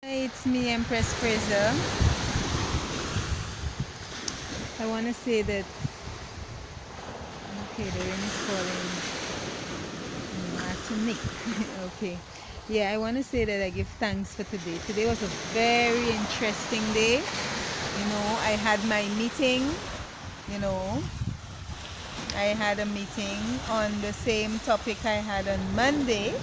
It's me, Empress Fraser. I want to say that, okay, the rain is falling in Martinique. Okay. Yeah, I want to say that I give thanks for today. Today was a very interesting day. I had my meeting, you know, I had a meeting on the same topic I had on Monday.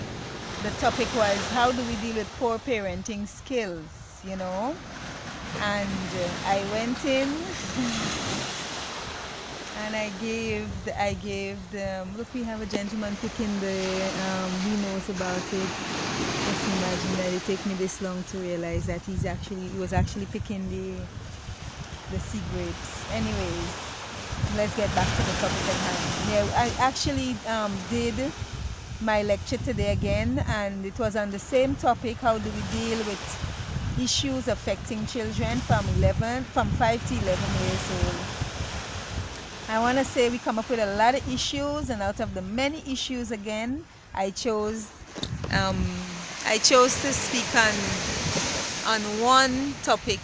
The topic was how do we deal with poor parenting skills, you know? And I went in and I gave the look, we have a gentleman picking he knows about it. Just imagine that it take me this long to realize that he was actually picking the sea grapes. Anyways, let's get back to the topic at hand. Yeah, I actually did my lecture today again, and it was on the same topic: how do we deal with issues affecting children from 5 to 11 years old. I want to say we come up with a lot of issues, and out of the many issues, again, I chose to speak on one topic,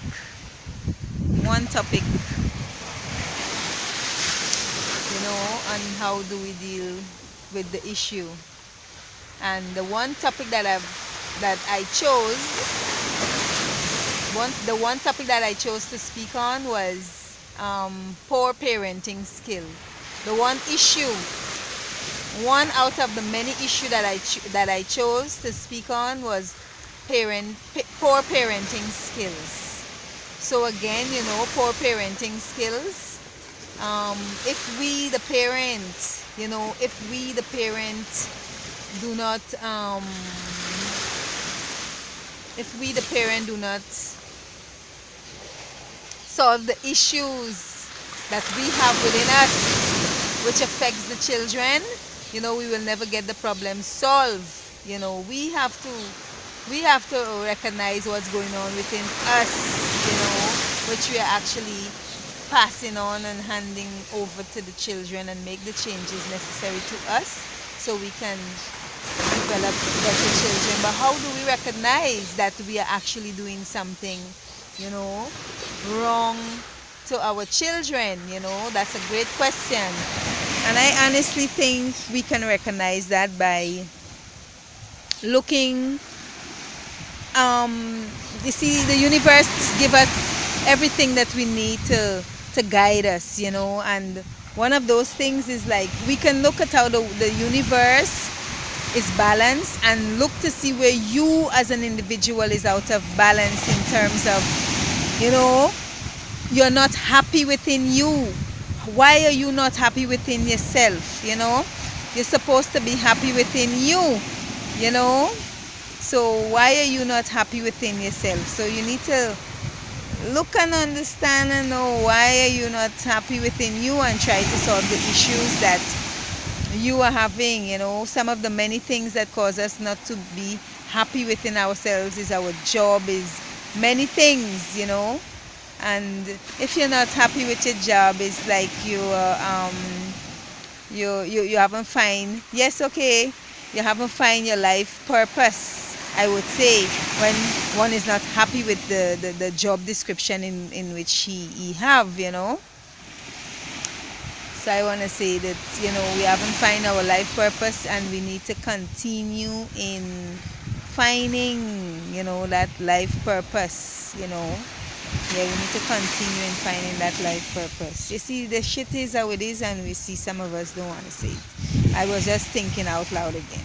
on how do we deal with the issue. And the one topic that I chose, the one topic that I chose to speak on was poor parenting skill. The one issue, one out of the many issues that I chose to speak on was poor parenting skills. So again, poor parenting skills. If we the parents, do not if we the parent do not solve the issues that we have within us which affects the children, we will never get the problem solved. We have to recognize what's going on within us, which we are actually passing on and handing over to the children, and make the changes necessary to us so we can develop better children. But how do we recognize that we are actually doing something, wrong to our children? That's a great question. And I honestly think we can recognize that by looking, you see, the universe give us everything that we need to guide us, and one of those things is like we can look at how the universe is balanced and look to see where you as an individual is out of balance in terms of, you're not happy within you. Why are you not happy within yourself? You're supposed to be happy within you, so why are you not happy within yourself? So you need to look and understand and know why are you not happy within you, and try to solve the issues that you are having. Some of the many things that cause us not to be happy within ourselves is our job, is many things, and if you're not happy with your job, it's like you haven't find, yes, okay, you haven't find your life purpose, I would say, when one is not happy with the job description in which he have. So I want to say that, we haven't find our life purpose, and we need to continue in finding, that life purpose, Yeah, we need to continue in finding that life purpose. You see, the shit is how it is, and we see some of us don't want to say it. I was just thinking out loud again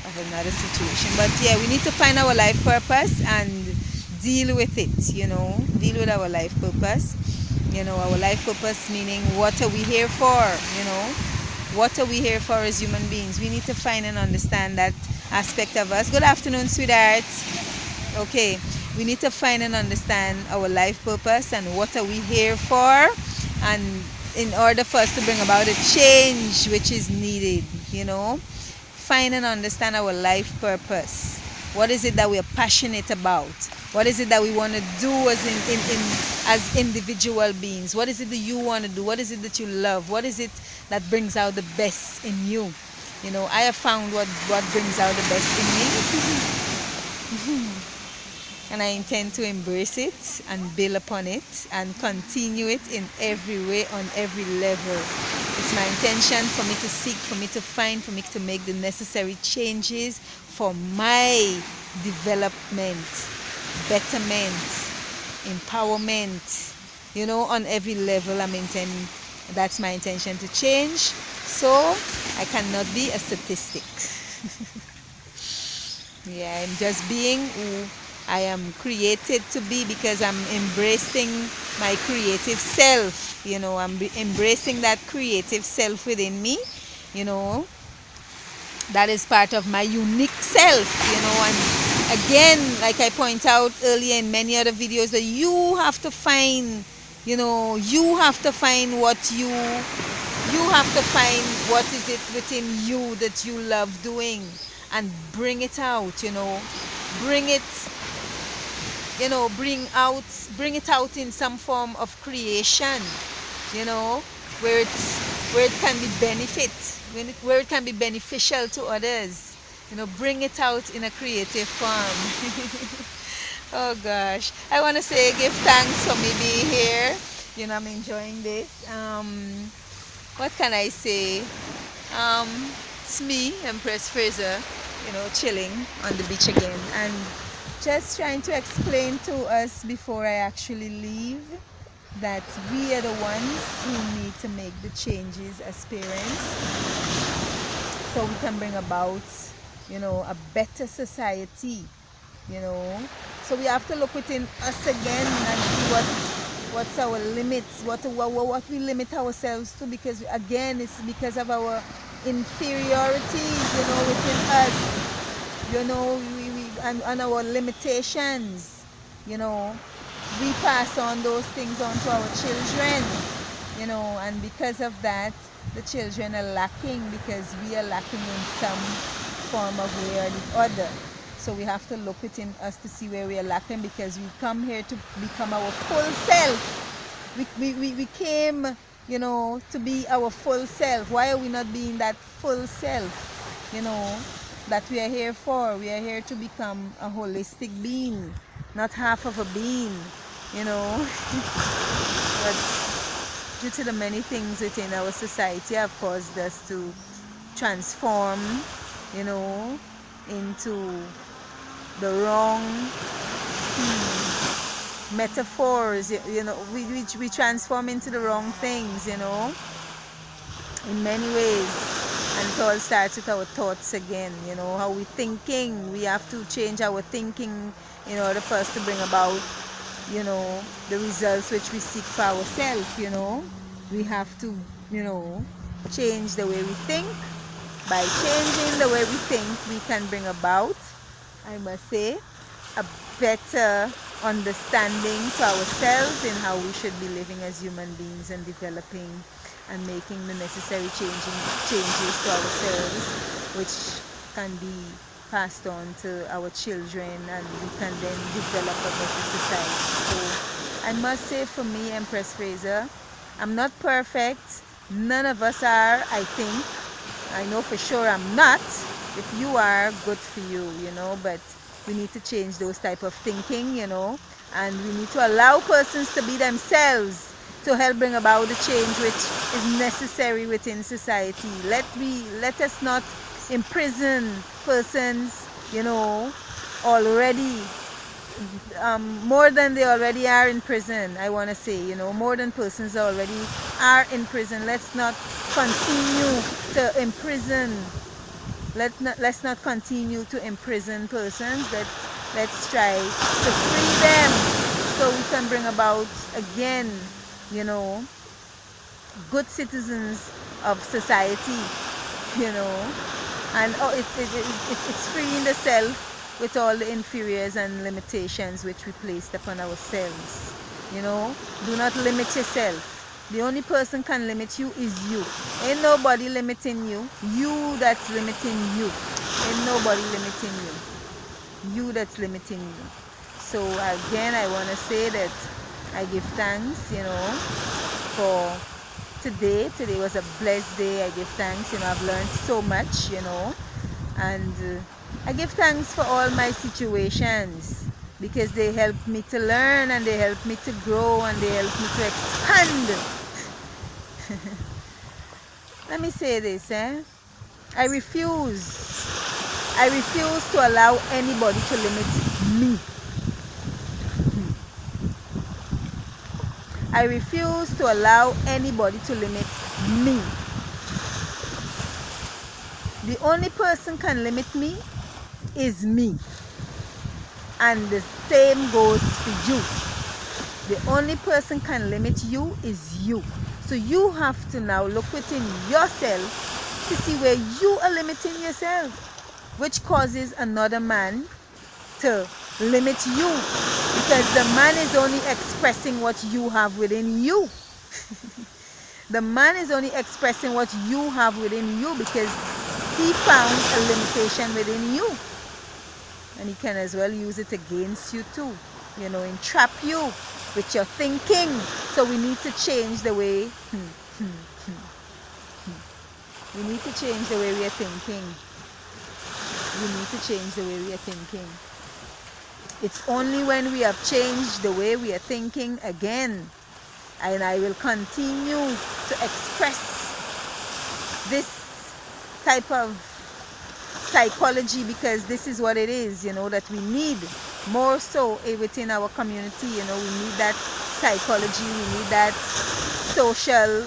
of another situation. But yeah, we need to find our life purpose and deal with it, deal with our life purpose. Our life purpose meaning, what are we here for? What are we here for as human beings? We need to find and understand that aspect of us. Good afternoon, sweethearts. Okay, we need to find and understand our life purpose and what are we here for, and in order for us to bring about a change which is needed, find and understand our life purpose. What is it that we are passionate about? What is it that we want to do as individual beings? What is it that you want to do? What is it that you love? What is it that brings out the best in you? I have found what brings out the best in me. and I intend to embrace it and build upon it and continue it in every way, on every level. It's my intention for me to seek, for me to find, for me to make the necessary changes for my development, betterment, empowerment, on every level. That's my intention to change. So I cannot be a statistic. Yeah, I'm just being who I am created to be, because I'm embracing my creative self. I'm embracing that creative self within me. That is part of my unique self. And again, like I point out earlier in many other videos, that you have to find, you have to find what is it within you that you love doing, and bring it out. Bring it, bring it out in some form of creation, where it can be where it can be beneficial to others. Bring it out in a creative form. Oh gosh, I want to say give thanks for me being here. I'm enjoying this. What can I say? It's me, Empress Fraser, chilling on the beach again, and just trying to explain to us before I actually leave that we are the ones who need to make the changes as parents, so we can bring about, a better society. So we have to look within us again and see what's our limits, what we limit ourselves to, because again, it's because of our inferiorities, within us, and our limitations. We pass on those things on to our children, and because of that, the children are lacking, because we are lacking in some form of way or the other. So we have to look within us to see where we are lacking, because we come here to become our full self. We came, to be our full self. Why are we not being that full self, that we are here for? We are here to become a holistic being, not half of a being, But due to the many things within our society have caused us to transform, into the wrong metaphors. We transform into the wrong things, in many ways. And it all starts with our thoughts again, how we're thinking. We have to change our thinking in order for us to bring about, the results which we seek for ourselves. We have to, change the way we think. By changing the way we think, we can bring about, I must say, a better understanding to ourselves in how we should be living as human beings, and developing and making the necessary changes to ourselves, which can be passed on to our children, and we can then develop a better society. So I must say, for me, Empress Fraser, I'm not perfect. None of us are, I think. I know for sure I'm not. If you are, good for you, but we need to change those type of thinking, and we need to allow persons to be themselves, to help bring about the change which is necessary within society. Let us not imprison persons, already, more than they already are in prison. I want to say, more than persons already are in prison. Let's not continue to imprison. Let's not continue to imprison persons. Let's try to free them, so we can bring about again, good citizens of society, and it's freeing the self with all the inferiors and limitations which we placed upon ourselves. Do not limit yourself. The only person can limit you is you. Ain't nobody limiting you. You that's limiting you. Ain't nobody limiting you. You that's limiting you. So again, I want to say that I give thanks, for today. Today was a blessed day. I give thanks. I've learned so much, and I give thanks for all my situations. because they help me to learn, and they help me to grow, and they help me to expand. Let me say this, I refuse to allow anybody to limit me. I refuse to allow anybody to limit me. The only person can limit me is me. And the same goes for you. The only person can limit you is you. So you have to now look within yourself to see where you are limiting yourself, which causes another man to limit you, because the man is only expressing what you have within you. The man is only expressing what you have within you because he found a limitation within you, and he can as well use it against you too, entrap you with your thinking. So we need to change the way we need to change the way we are thinking. We need to change the way we are thinking. It's only when we have changed the way we are thinking again, and I will continue to express this type of psychology, because this is what it is, that we need more so within our community. We need that psychology, we need that social,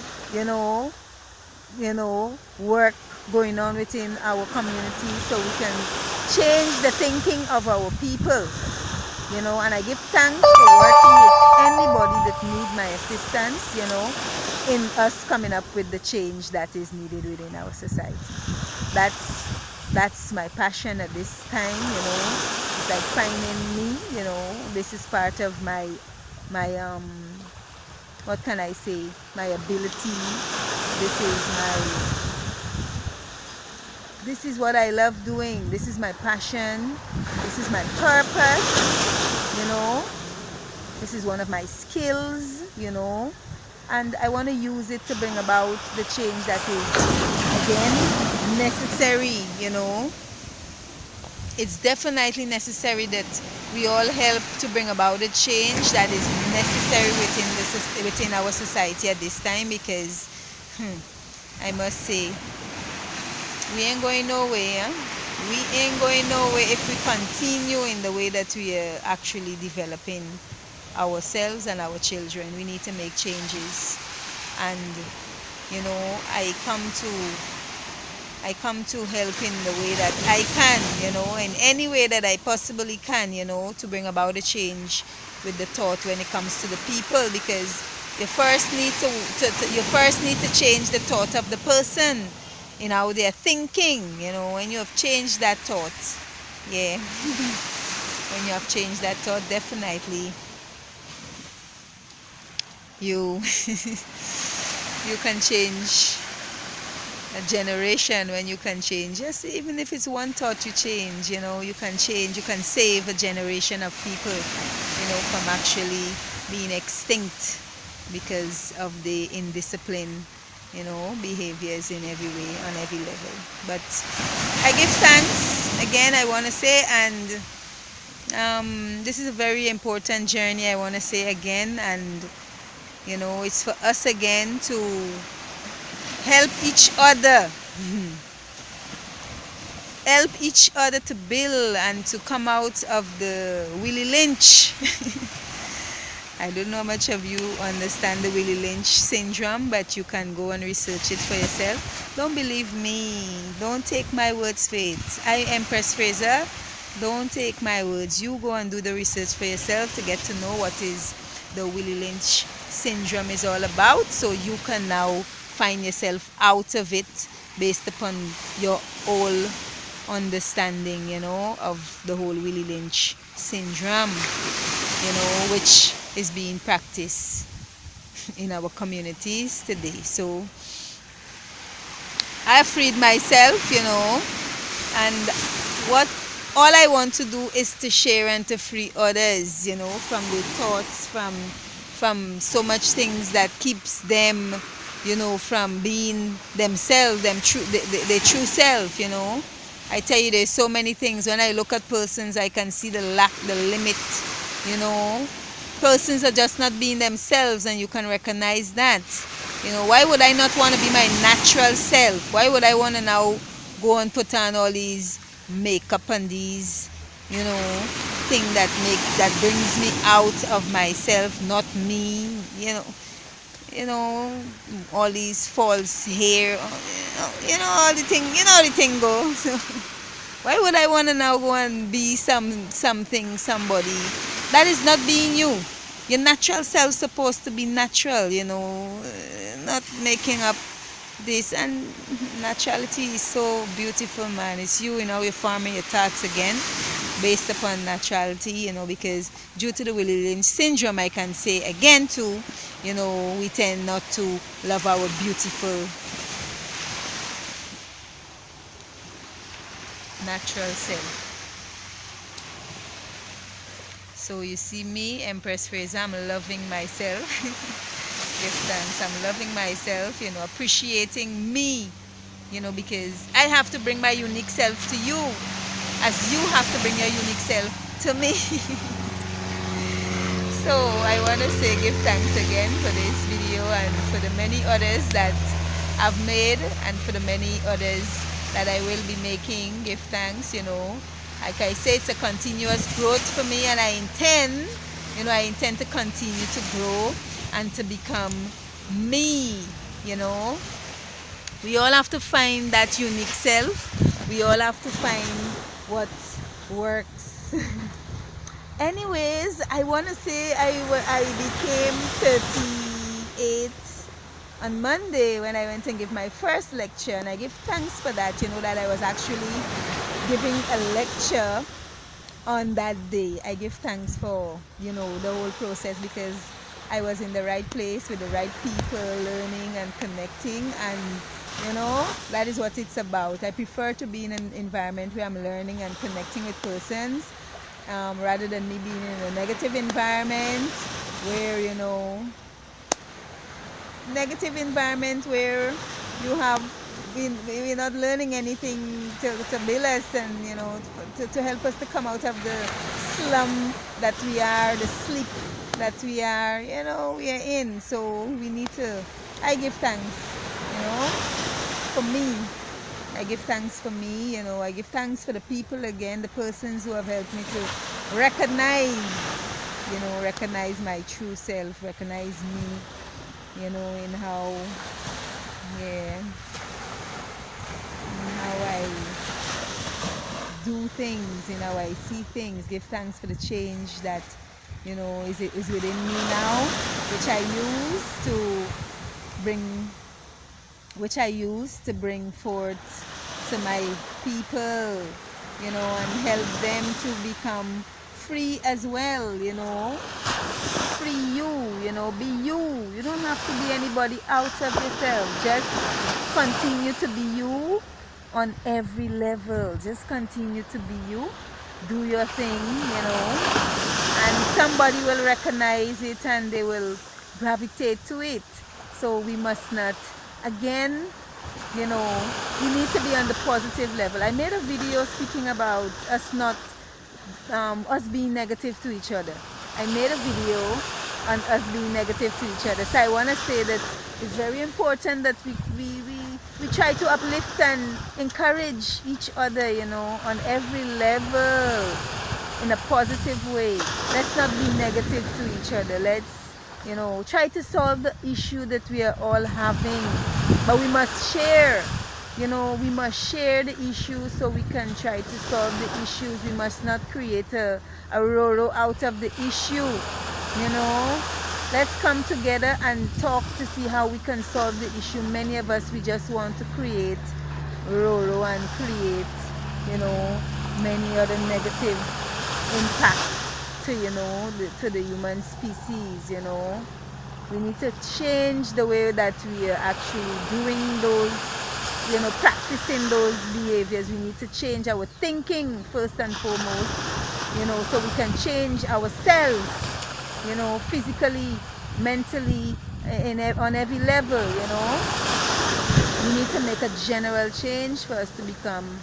work going on within our community, so we can change the thinking of our people. And I give thanks for working with anybody that need my assistance, in us coming up with the change that is needed within our society. That's my passion at this time. It's like finding me. This is part of my what can I say, my ability. This is what I love doing. This is my passion. This is my purpose. This is one of my skills, and I want to use it to bring about the change that is, again, necessary. It's definitely necessary that we all help to bring about a change that is necessary within our society at this time, because I must say, we ain't going nowhere. We ain't going nowhere if we continue in the way that we are actually developing ourselves and our children. We need to make changes, and I come to help in the way that I can, in any way that I possibly can, to bring about a change with the thought when it comes to the people, because you first need to change the thought of the person in how they're thinking. When you have changed that thought, when you have changed that thought, definitely you you can change a generation. When you can change, just even if it's one thought you change, you can save a generation of people, from actually being extinct because of the indiscipline, behaviors in every way, on every level. But I give thanks again, I want to say, and this is a very important journey, I want to say again, and it's for us again to help each other, to build and to come out of the Willie Lynch. I don't know how much of you understand the Willie Lynch syndrome, but you can go and research it for yourself. Don't believe me. Don't take my words for it. I, Empress Fraser, don't take my words. You go and do the research for yourself to get to know what is the Willie Lynch syndrome is all about, so you can now find yourself out of it based upon your whole understanding, of the whole Willie Lynch syndrome, which is being practiced in our communities today. So I freed myself, and all I want to do is to share and to free others, from the thoughts, from so much things that keeps them, from being themselves, their true self, I tell you, there's so many things. When I look at persons, I can see the lack, the limit, you know. Persons are just not being themselves, and you can recognize that. You know, why would I not want to be my natural self? Why would I want to now go and put on all these makeup and these, you know, thing that brings me out of myself, not me, you know, all these false hair, all the thing, how the thing goes. Why would I want to now go and be something, somebody that is not being you? Your natural self's supposed to be natural, not making up this. And naturality is so beautiful, man. It's you, you're forming your thoughts again based upon naturality, because due to the Willie Lynch syndrome, I can say again too, we tend not to love our beautiful natural self. So you see me, Empress Fraser, I'm loving myself. Give thanks. I'm loving myself, appreciating me, because I have to bring my unique self to you, as you have to bring your unique self to me. So I want to say give thanks again for this video, and for the many others that I've made, and for the many others that I will be making. Give thanks, like I say, it's a continuous growth for me, and I intend to continue to grow and to become me. We all have to find that unique self. We all have to find what works. Anyways, I want to say I became 38 on Monday when I went and gave my first lecture, and I give thanks for that, that I was actually giving a lecture on that day. I give thanks for, the whole process, because I was in the right place with the right people, learning and connecting, and that is what it's about. I prefer to be in an environment where I'm learning and connecting with persons, rather than me being in a negative environment where, we're not learning anything to build us, and to help us to come out of the slum that we are, the sleep that we are in. So we need to, I give thanks, for me. I give thanks for me, I give thanks for the people again, the persons who have helped me to recognize my true self, recognize me, in how I do things, how I see things. Give thanks for the change that, is within me now, which I use to bring forth to my people, and help them to become free as well, free you, be you. You don't have to be anybody out of yourself. Just continue to be you on every level. Just continue to be you. Do your thing, and somebody will recognize it and they will gravitate to it. So we must not, again, we need to be on the positive level. I made a video speaking about us being negative to each other. I made a video on us being negative to each other. So I want to say that it's very important that we try to uplift and encourage each other, on every level, in a positive way. Let's not be negative to each other. Let's try to solve the issue that we are all having. But we must share, we must share the issue so we can try to solve the issues. We must not create a Roro out of the issue, Let's come together and talk to see how we can solve the issue. Many of us, we just want to create Roro and create, many other negative impact to the human species. We need to change the way that we are actually doing those, practicing those behaviors. We need to change our thinking first and foremost, so we can change ourselves, physically, mentally, on every level. We need to make a general change for us to become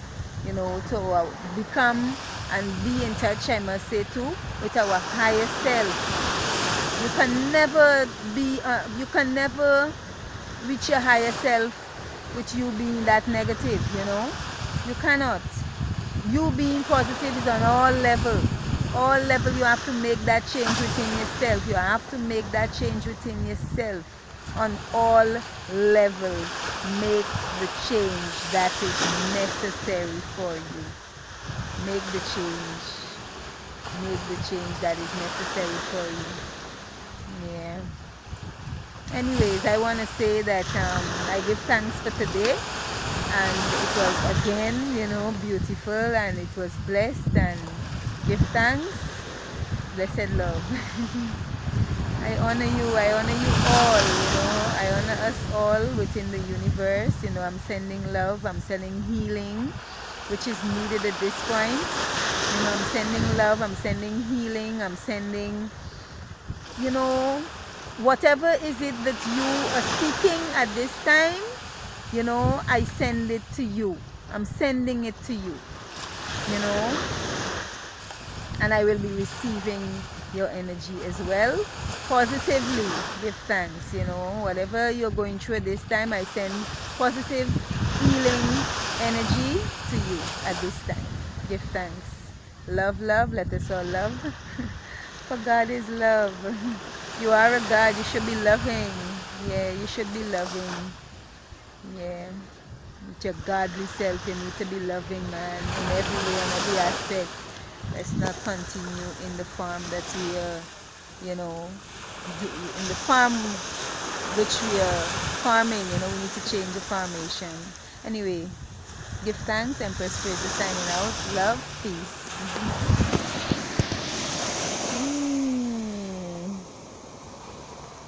you know, to become and be in touch, I must say too, with our higher self. You can never reach your higher self with you being that negative, you know. You cannot. You being positive is on all level. All level you have to make that change within yourself. You have to make that change within yourself. On all levels. Make the change that is necessary for you. Make the change. Make the change that is necessary for you. Yeah. Anyways, I want to say that I give thanks for today, and it was again, you know, beautiful, and it was blessed, and give thanks, blessed love. I honor you all, you know, I honor us all within the universe, you know. I'm sending love, I'm sending healing, which is needed at this point, you know. I'm sending love, I'm sending healing, I'm sending, you know, whatever is it that you are seeking at this time, you know, I send it to you. I'm sending it to you, you know, and I will be receiving your energy as well. Positively give thanks, you know, whatever you're going through at this time, I send positive healing energy to you at this time. Give thanks. Love, love, let us all love. For God is love. You are a God, you should be loving. Yeah, you should be loving. Yeah. With your godly self, you need to be loving, man, in every way and every aspect. Let's not continue in the farm that we are, you know, in the farm which we are farming, you know. We need to change the formation. Anyway, give thanks. Empress Fraser signing out. Love, peace.